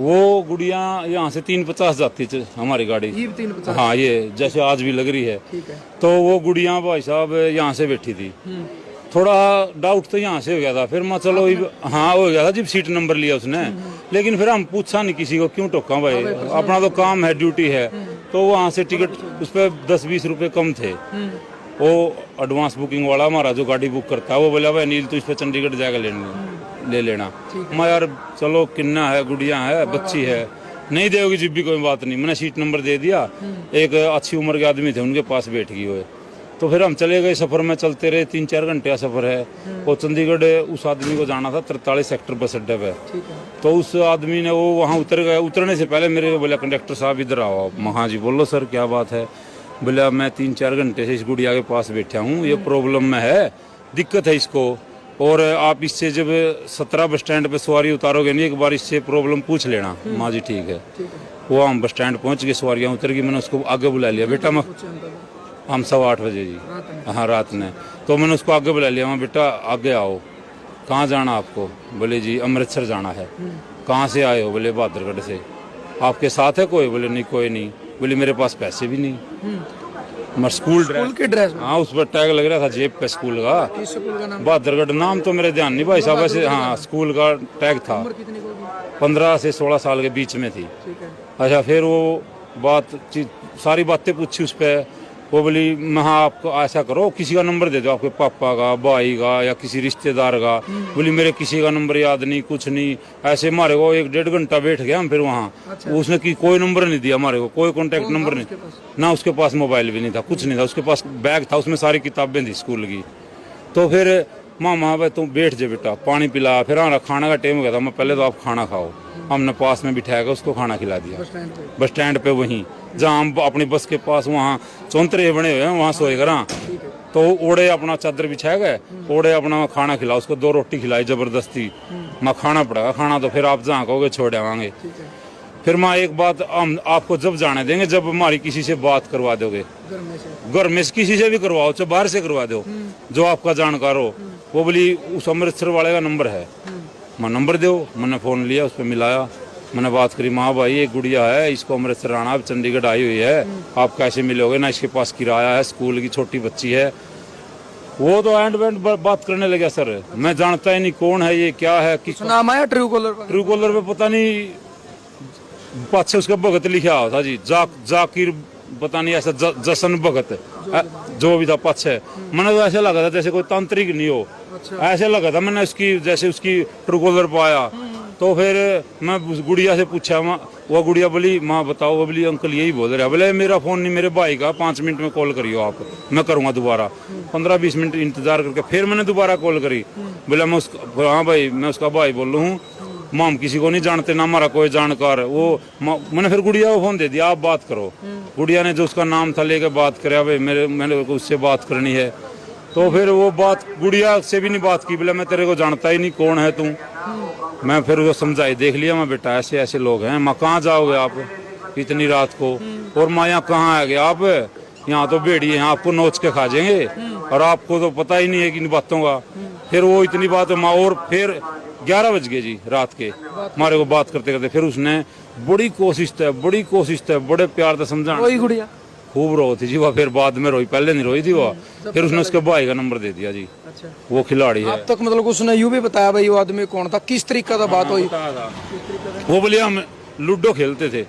वो गुड़िया यहाँ से 350 जाती है हमारी गाड़ी। ये 350? हाँ, ये जैसे आज भी लग रही है। ठीक है। तो वो गुड़िया भाई साहब यहाँ से बैठी थी। थोड़ा डाउट तो यहाँ से हो गया था, फिर मैं चलो हाँ हो गया था जब सीट नंबर लिया उसने। लेकिन फिर हम पूछा नहीं किसी को, क्यों टोका भाई, अपना तो काम है, ड्यूटी है। तो वहाँ से टिकट उस पर 10-20 रुपए कम थे। वो एडवांस बुकिंग वाला हमारा जो गाड़ी बुक करता है वो बोला भाई नील, तो इस पर चंडीगढ़ जाकर ले लेना। मैं यार चलो किन्ना है, गुड़िया है, बच्ची है, नहीं देगी जिब भी कोई बात नहीं। मैंने सीट नंबर दे दिया। एक अच्छी उम्र के आदमी थे, उनके पास बैठ गई वो। तो फिर हम चले गए, सफर में चलते रहे, 3-4 घंटे का सफर है। और चंडीगढ़ उस आदमी को जाना था 43 सेक्टर बस अड्डे पे। तो उस आदमी ने वो वहाँ उतर गए। उतरने से पहले मेरे को बोला कंडक्टर साहब इधर आओ। हाँ जी बोलो सर क्या बात है। बोला मैं 3-4 घंटे से इस गुड़िया के पास बैठा हूँ, ये प्रॉब्लम में है, दिक्कत है इसको, और आप इससे जब 17 बस स्टैंड पे सवारी उतारोगे नहीं, एक बार इससे प्रॉब्लम पूछ लेना। माँ जी ठीक है। वो हम बस स्टैंड पहुँच गए, सवारियाँ उतर गई। मैंने उसको आगे बुला लिया, बेटा मैं हम 8:15 बजे जी, हाँ रात में। तो मैंने उसको आगे बुला लिया, मैं बेटा आगे आओ, कहाँ जाना आपको। बोले जी अमृतसर जाना है। कहाँ से आए हो। बोले बहादुरगढ़ से। आपके साथ है कोई। बोले नहीं कोई नहीं। बोले मेरे पास पैसे भी नहीं। मैं स्कूल के ड्रेस में? हाँ, उस पर टैग लग रहा था जेब पे स्कूल का। किस स्कूल का नाम? बहादुरगढ़। नाम तो मेरे ध्यान नहीं भाई साहब, वैसे हाँ स्कूल का टैग था। 15 से 16 साल के बीच में थी। अच्छा, फिर वो सारी बातें पूछी उस पर। वो बोली मैं हाँ आपको ऐसा करो, किसी का नंबर दे दो, आपके पापा का, भाई का, या किसी रिश्तेदार का। बोली मेरे किसी का नंबर याद नहीं, कुछ नहीं। ऐसे हमारे को 1-1.5 घंटा बैठ गया हम फिर वहाँ। उसने कोई नंबर नहीं दिया हमारे को, कोई कॉन्टेक्ट नंबर नहीं ना। उसके पास मोबाइल भी नहीं था, कुछ नहीं था। उसके पास बैग था, उसमें सारी किताबें थी स्कूल की। तो फिर मामा भाई तुम बैठ जाए बेटा, पानी पिला। फिर हमारा खाना का टाइम हो गया था। मैं पहले तो आप खाना खाओ। हमने पास में बिठाया कर उसको खाना खिला दिया बस स्टैंड पे, वहीं जहाँ हम अपनी बस के पास वहाँ चौंतरे बने हुए हैं, वहाँ सोए कर। तो ओढ़े अपना चादर बिछाए गए, ओढ़े अपना खाना खिला उसको। 2 रोटी खिलाई जबरदस्ती। मैं खाना पड़ेगा, खाना तो फिर आप जहाँ कहोगे छोड़ आवांगे। फिर मैं एक बात हम आपको जब जाने देंगे जब हमारी किसी से बात करवा दोगे, घर में से किसी से भी करवाओ, चाहे बाहर से करवा दो जो आपका जानकार हो। वो बोली उस अमृतसर वाले का नंबर है। मैं नंबर दो। मैंने फ़ोन लिया, उस पर मिलाया, मैंने बात करी। माँ भाई एक गुड़िया है, इसको अमृतसर आना, अब चंडीगढ़ आई हुई है, आप कैसे मिलोगे ना, इसके पास किराया है, स्कूल की छोटी बच्ची है। वो तो एंड वेंड बात करने लगा सर, मैं जानता ही नहीं कौन है ये, क्या है, किस नाम आया। ट्रू कॉलर पे पता नहीं पाछे उसका भगत लिखा हुआ था जी, जाकिर पता नहीं ऐसा जसन भगत जो भी था पाछे। मैंने तो ऐसे लगा था जैसे कोई तांत्रिक नहीं हो। ऐसे लगा था मैंने उसकी, जैसे उसकी ट्रू कॉलर पाया। तो फिर मैं उस गुड़िया से पूछा, वो गुड़िया बोली माँ बताओ। वो बोली अंकल यही बोल रहे हैं। बोले मेरा फ़ोन नहीं, मेरे भाई का, 5 मिनट में कॉल करियो आप, मैं करूँगा दोबारा। 15-20 मिनट इंतजार करके फिर मैंने दोबारा कॉल करी। बोला मैं उसका, हाँ भाई मैं उसका भाई बोल रहा हूँ, माम किसी को नहीं जानते ना, हमारा कोई जानकार। वो मैंने फिर गुड़िया को फ़ोन दे दिया, आप बात करो। गुड़िया ने जो उसका नाम था लेके बात करे, भाई मैंने उससे बात करनी है। तो फिर वो बात गुड़िया से भी नहीं बात की। बोला मैं तेरे को जानता ही नहीं, कौन है तू। मैं फिर वो समझाई, देख लिया मैं बेटा ऐसे ऐसे लोग हैं, माँ कहाँ जाओगे आप इतनी रात को, और माँ यहाँ कहाँ आएंगे आप, यहाँ तो भेड़िए हैं, आपको नोच के खा जाएंगे, और आपको तो पता ही नहीं है इन बातों का। फिर वो इतनी बात माँ, और फिर 11 बज गए जी रात के हमारे को बात करते करते। फिर उसने बड़ी कोशिश थे, बड़े प्यार से समझाना, खूब रो थी जी वो। फिर बाद में रोई, पहले नहीं रोई थी वो। फिर उसने उसके भाई का नंबर दे दिया जी। अच्छा। वो खिलाड़ी है। अब तक मतलब उसने यूं भी बताया भाई वो आदमी कौन था, किस तरीके का बात हुई। वो बोले हम लूडो खेलते थे,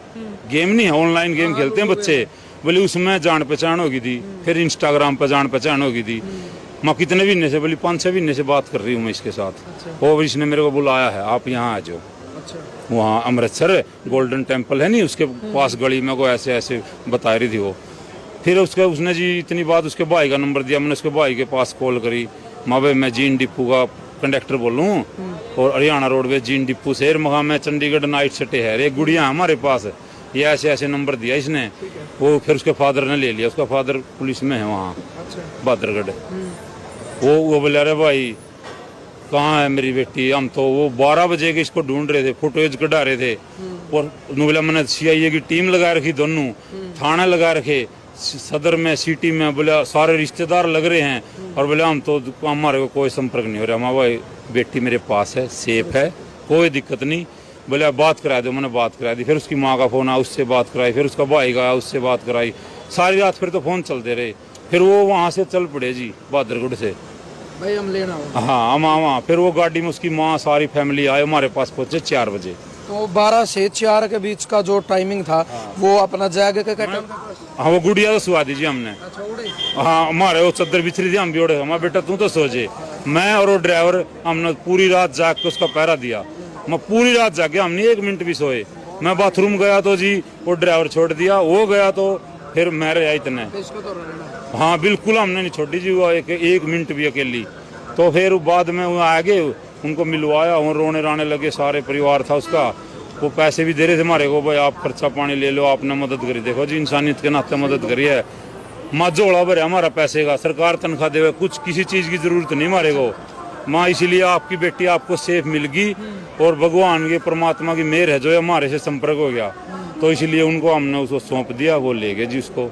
गेम नहीं है, ऑनलाइन गेम खेलते हैं बच्चे। बोले उसमें जान पहचान होगी थी, फिर इंस्टाग्राम पर जान पहचान होगी थी। मैं कितने महीने से, बोली 5-6 महीने से बात कर रही हूँ मैं इसके साथ। और इसने मेरे को बुलाया है, आप यहाँ आ जाओ। वहाँ अमृतसर गोल्डन टेम्पल है नहीं, उसके पास गली में को ऐसे ऐसे बता रही थी वो। फिर उसने जी इतनी बात, उसके भाई का नंबर दिया। मैंने उसके भाई के पास कॉल करी, माँ भाई मैं जीन डिपू का कंडक्टर बोल रहा हूँ, और हरियाणा रोडवेज जीन डिपू से महा मैं चंडीगढ़ नाइट सिटी है, एक गुड़िया हमारे पास, ये ऐसे ऐसे नंबर दिया इसने। वो फिर उसके फादर ने ले लिया, उसका फादर पुलिस में है वहाँ बहादुरगढ़। वो बोले अरे भाई कहाँ है मेरी बेटी, हम तो वो 12 बजे के इसको ढूंढ रहे थे, फुटेज कढ़ा रहे थे। और बोला मैंने CIA की टीम लगा रखी, दोनों थाना लगा रखे, सदर में, सिटी में। बोले सारे रिश्तेदार लग रहे हैं, और बोले हम तो हमारे को कोई संपर्क नहीं हो रहा। हमारा भाई बेटी मेरे पास है, सेफ है, कोई दिक्कत नहीं। बोले आप बात करा दो, मैंने बात करा दी। फिर उसकी माँ का फोन आया, उससे बात कराई। फिर उसका भाई का आया, उससे बात कराई। सारी रात फिर तो फोन चलते रहे। फिर वो वहाँ से चल पड़े जी बहादुरगढ़ से। भाई हम लेना हो। हाँ हम वहाँ फिर वो गाड़ी में उसकी माँ सारी फैमिली आए, हमारे पास पहुंचे 4 बजे। तो 12 से 4 के बीच का जो टाइमिंग था वो अपना जाग के कटा। हाँ वो गुड़िया तो सुहा दीजिए हमने। अच्छा उड़े। हाँ हमारे वो चद्दर बिछरी थी, हम भी उड़े। हमारा बेटा तू तो सोचे, मैं और वो ड्राइवर हमने पूरी रात जाग के उसका पहरा दिया। मैं पूरी रात जागे, हमने 1 मिनट भी सोए। मैं बाथरूम गया तो जी वो ड्राइवर छोड़ दिया, वो गया तो फिर मैं रहा इतने। इसको तो रहना। हाँ बिल्कुल हमने नहीं छोड़ी जी वो एक मिनट भी अकेली। तो फिर बाद में वो आगे उनको मिलवाया, वो रोने राने लगे, सारे परिवार था उसका। वो पैसे भी दे रहे थे हमारे को, भाई आप खर्चा पानी ले लो, आपने मदद करी। देखो जी इंसानियत के नाते मदद करी है। माँ झोला भरे हमारा पैसे का, सरकार तनख्वाह देवे, कुछ किसी चीज़ की जरूरत नहीं हमारे को। माँ इसीलिए आपकी बेटी आपको सेफ मिल गई, और भगवान के परमात्मा की मेहर है जो हमारे से संपर्क हो गया। तो इसलिए उनको हमने उसको सौंप दिया, वो ले गए जी उसको।